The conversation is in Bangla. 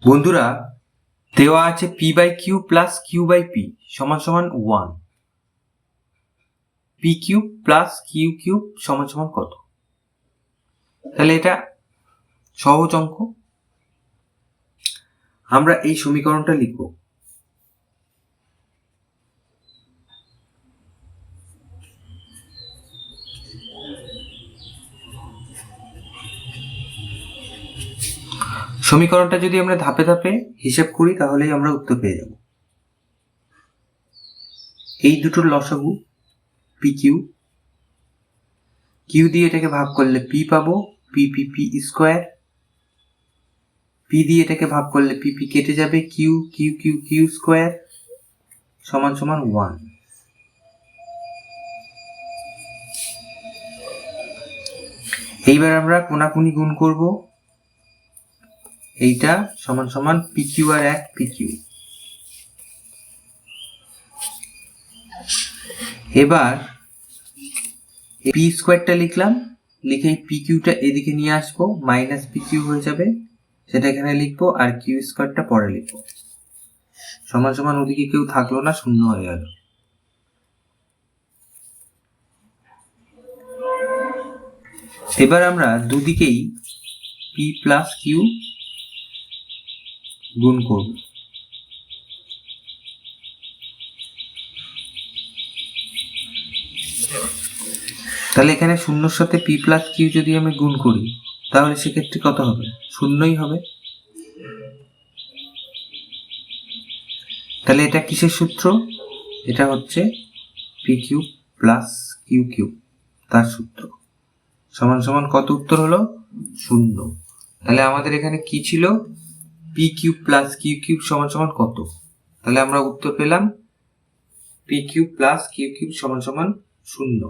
বন্ধুরা, দেওয়া আছে P by Q plus Q by P সমান সমান 1। P cube plus Q cube সমান সমান কত? তাহলে এটা সহজ অঙ্ক। আমরা এই সমীকরণটা লিখব। সমীকরণটা যদি আমরা ধাপে ধাপে হিসেব করি তাহলেই আমরা উত্তর পেয়ে যাব। এই দুটোর লসাগু পি কিউ, কিউ দিয়ে এটাকে ভাগ করলে পি পাবো, P P P square. P দিয়ে এটাকে ভাগ করলে পি পি কেটে যাবে, Q Q Q Q square সমান সমান 1। এইবার আমরা কোনাকুনি গুণ করব। এইটা সমান সমান P Q R 1 P Q. এবার পি স্কোয়ারটা লিখলাম, লিখে পি কিউটা এদিকে নিয়ে আসবো, মাইনাস পি কিউ হয়ে যাবে, সেটা এখানে লিখবো, আর কিউ স্কোয়ারটা পরে লিখবো। সমান সমান ওদিকে কেউ থাকলো না, শূন্য হয়ে গেল। এবার আমরা দুদিকেই পি প্লাস কিউ গুণ করব। তাহলে এখানে শূন্যর সাথে পি প্লাস কিউ যদি আমি গুণ করি তাহলে সেক্ষেত্রে কত হবে? শূন্যই হবে। তাহলে এটা কিসের সূত্র? এটা হচ্ছে P Q plus Q Q, তার সূত্র। সমান সমান কত উত্তর হলো? 0। তাহলে আমাদের এখানে কি ছিল? P cube plus Q cube সমান সমান কত? তাহলে আমরা উত্তর পেলাম P cube plus Q cube সমান সমান 0।